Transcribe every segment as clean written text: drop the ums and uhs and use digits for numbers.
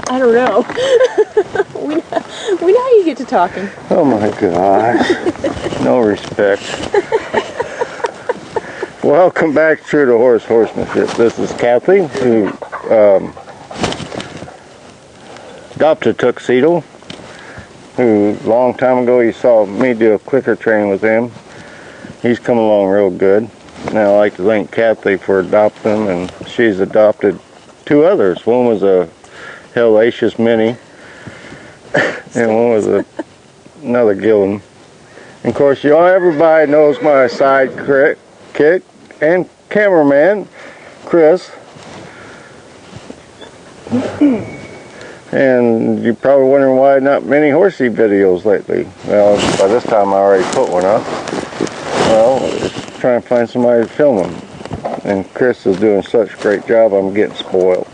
I don't know. we know how you get to talking. Oh my gosh. No respect. Welcome back to the horsemanship. This is Kathy, who adopted Tuxedo, who a long time ago you saw me do a clicker training with him. He's come along real good. Now I'd like to thank Kathy for adopting him, and she's adopted two others. One was a Hellacious Mini, and one was another Gillen. And of course, everybody knows my side kick and cameraman, Chris. And you're probably wondering why not many horsey videos lately. Well, by this time I already put one up. Well, just trying to find somebody to film them. And Chris is doing such a great job, I'm getting spoiled.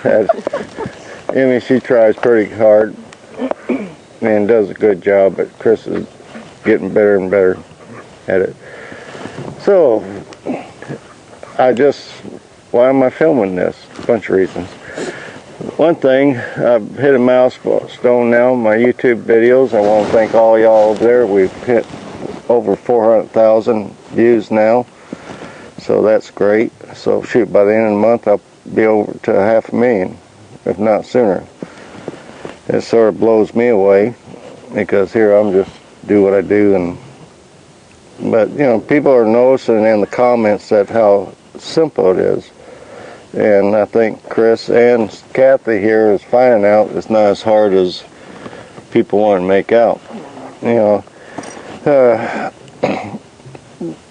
Emmy, she tries pretty hard and does a good job, but Chris is getting better and better at it. So, why am I filming this? A bunch of reasons. One thing, I've hit a milestone now in my YouTube videos. I want to thank all y'all over there. We've hit over 400,000 views now, so that's great. So shoot, by the end of the month I'll be over to 500,000, if not sooner. It sort of blows me away, because here I'm just do what I do, but you know, people are noticing in the comments that how simple it is. And I think Chris and Kathy here is finding out it's not as hard as people want to make out. You know,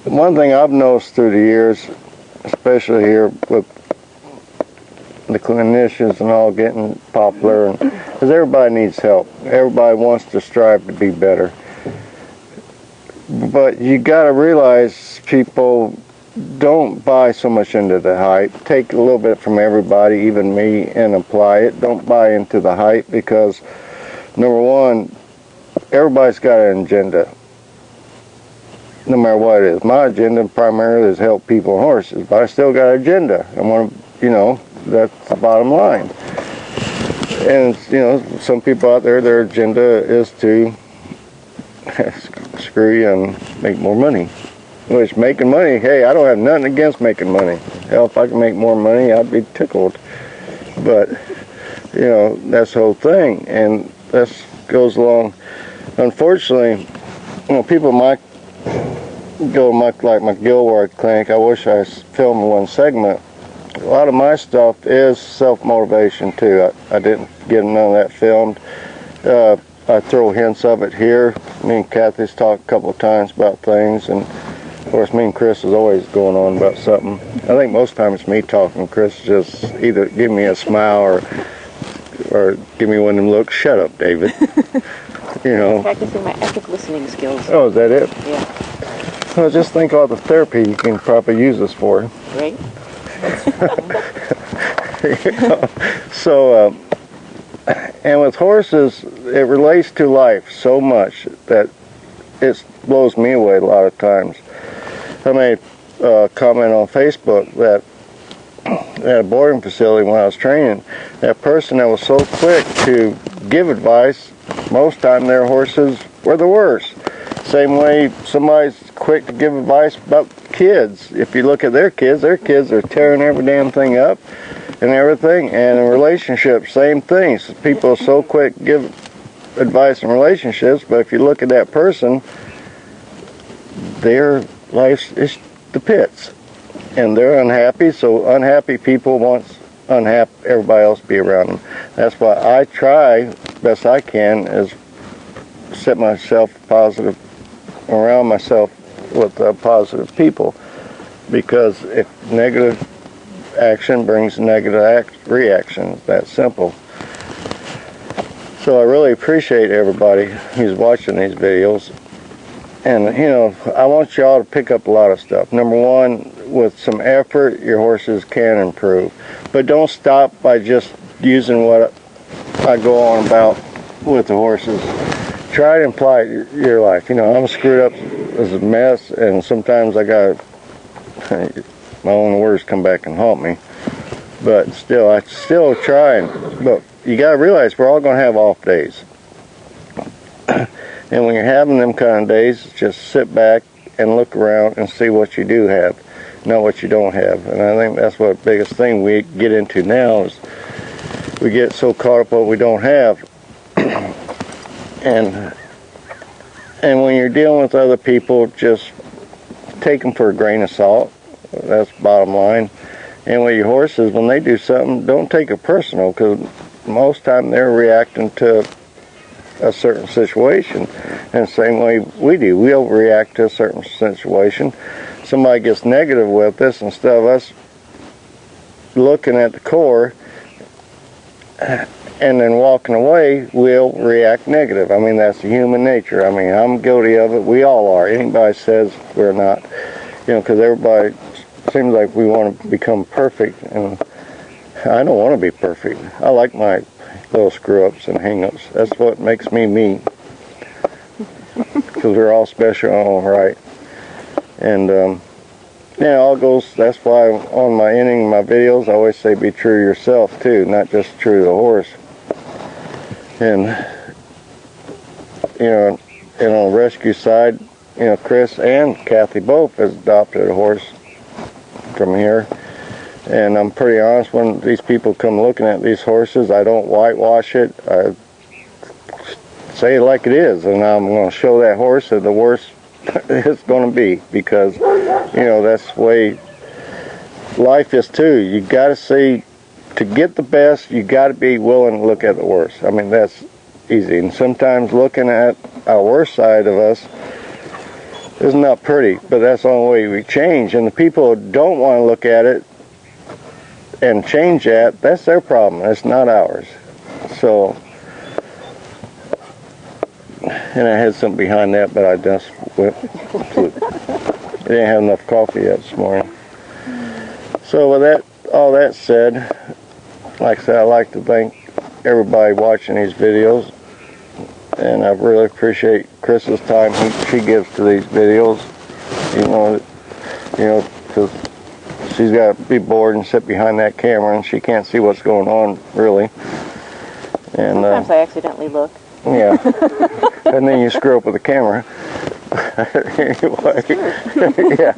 one thing I've noticed through the years, especially here with the clinicians and all getting popular, is everybody needs help. Everybody wants to strive to be better. But you got to realize people don't buy so much into the hype. Take a little bit from everybody, even me, and apply it. Don't buy into the hype, because number one, everybody's got an agenda, no matter what it is. My agenda primarily is help people and horses, but I still got an agenda. I want to, you know, that's the bottom line. And you know, some people out there, their agenda is to screw you and make more money. Which, making money, hey, I don't have nothing against making money. Hell, if I can make more money, I'd be tickled. But, you know, that's the whole thing. And this goes along. Unfortunately, you know, people might go like my Gilward clinic. I wish I filmed one segment. A lot of my stuff is self-motivation, too. I didn't get none of that filmed. I throw hints of it here. Me and Kathy's talked a couple of times about things, and of course, me and Chris is always going on about something. I think most times it's me talking. Chris just either give me a smile or give me one of them looks. Shut up, David. You know. Practicing my epic listening skills. Oh, is that it? Yeah. Well, just think all the therapy you can probably use this for. Right. You know? So, and with horses, it relates to life so much that it blows me away a lot of times. I made a comment on Facebook that at a boarding facility when I was training, that person that was so quick to give advice, most time their horses were the worst. Same way somebody's quick to give advice about kids. If you look at their kids are tearing every damn thing up and everything. And in relationships, same thing. So people are so quick to give advice in relationships, but if you look at that person, their life is the pits, and they're unhappy. So unhappy people want everybody else to be around them. That's why I try best I can is set myself positive, around myself with positive people, because if negative action brings negative reaction, it's that simple. So I really appreciate everybody who's watching these videos. And, you know, I want y'all to pick up a lot of stuff. Number one, with some effort, your horses can improve. But don't stop by just using what I go on about with the horses. Try to apply it to your life. You know, I'm screwed up as a mess, and sometimes I got my own words come back and haunt me. But still, I still try. But you got to realize we're all going to have off days. And when you're having them kind of days, just sit back and look around and see what you do have, not what you don't have. And I think that's what the biggest thing we get into now is we get so caught up what we don't have. And when you're dealing with other people, just take them for a grain of salt. That's bottom line. And with your horses, when they do something, don't take it personal, because most time they're reacting to a certain situation. And the same way we do. We overreact to a certain situation. Somebody gets negative with us, instead of us looking at the core and then walking away, we'll react negative. I mean, that's human nature. I mean, I'm guilty of it. We all are. Anybody says we're not, you know, because everybody seems like we want to become perfect, and I don't want to be perfect. I like my little screw-ups and hang-ups. That's what makes me me, because we're all special, all right. And yeah, all goes. That's why on my ending of my videos, I always say be true to yourself too, not just true to the horse. And you know, and on the rescue side, you know, Chris and Kathy both has adopted a horse from here. And I'm pretty honest, when these people come looking at these horses, I don't whitewash it. I say it like it is, and I'm going to show that horse that the worst it's going to be, because you know that's the way life is too. You got to see, to get the best, you got to be willing to look at the worst. I mean, that's easy. And sometimes looking at our worst side of us is not pretty, but that's the only way we change. And the people who don't want to look at it and change that, that's their problem. That's not ours. So, and I had something behind that, but I just whipped. I didn't have enough coffee yet this morning. So with that, all that said, like I said, I'd like to thank everybody watching these videos, and I really appreciate Chris's time she gives to these videos. You know, because she's got to be bored and sit behind that camera, and she can't see what's going on really. And sometimes I accidentally look. Yeah, and then you screw up with the camera. Anyway, yeah.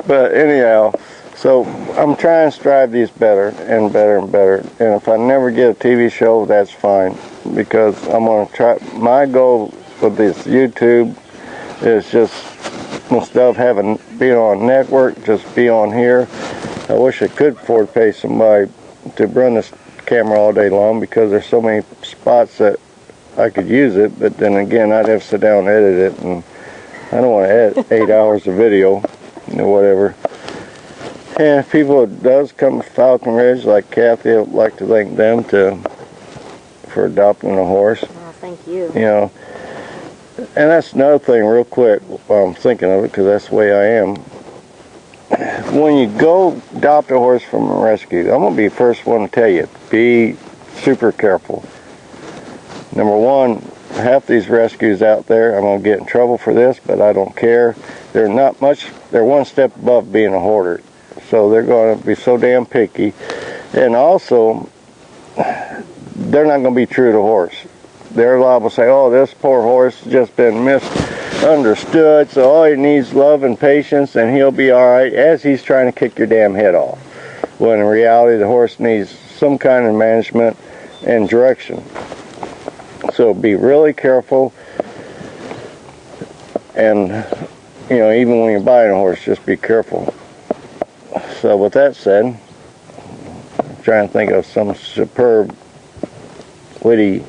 But anyhow, so I'm trying to strive these better and better and better. And if I never get a TV show, that's fine, because I'm going to try. My goal with this YouTube is just, instead of having being on network, just be on here. I wish I could afford to pay somebody to run this camera all day long, because there's so many spots that I could use it, but then again, I'd have to sit down and edit it, and I don't want to edit 8 hours of video, you know, whatever. And if people that does come to Falcon Ridge, like Kathy, I'd like to thank them for adopting a horse. Oh, thank you. You know, and that's another thing real quick while I'm thinking of it, because that's the way I am. When you go adopt a horse from a rescue, I'm going to be the first one to tell you, be super careful. Number one, half these rescues out there, I'm going to get in trouble for this, but I don't care. They're not much, they're one step above being a hoarder. So they're going to be so damn picky. And also, they're not going to be true to the horse. They're liable to say, oh, this poor horse has just been misunderstood, so all he needs love and patience, and he'll be all right, as he's trying to kick your damn head off. When in reality, the horse needs some kind of management and direction. So be really careful, and you know, even when you're buying a horse, just be careful. So with that said, I'm trying to think of some superb, witty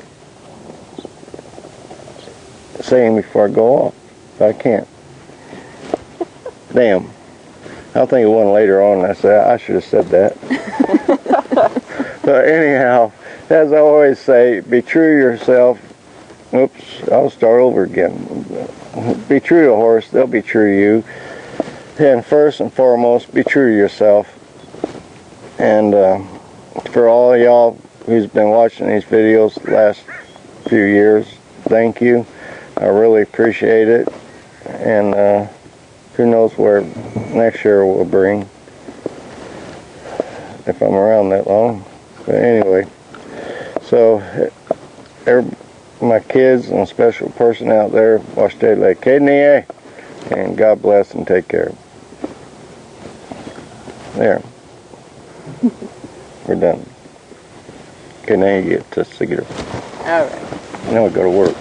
saying before I go off. But I can't. Damn. I'll think of one later on. I said I should have said that. But anyhow, as I always say, be true to yourself. Oops, I'll start over again. Be true to a horse, they'll be true to you. And first and foremost, be true to yourself. And for all of y'all who's been watching these videos the last few years, thank you. I really appreciate it. And who knows where next year will bring. if I'm around that long. But anyway, so my kids and a special person out there, watch their leg. And God bless and take care. There. We're done. Okay, now you get to cigarette. All right. Now we go to work.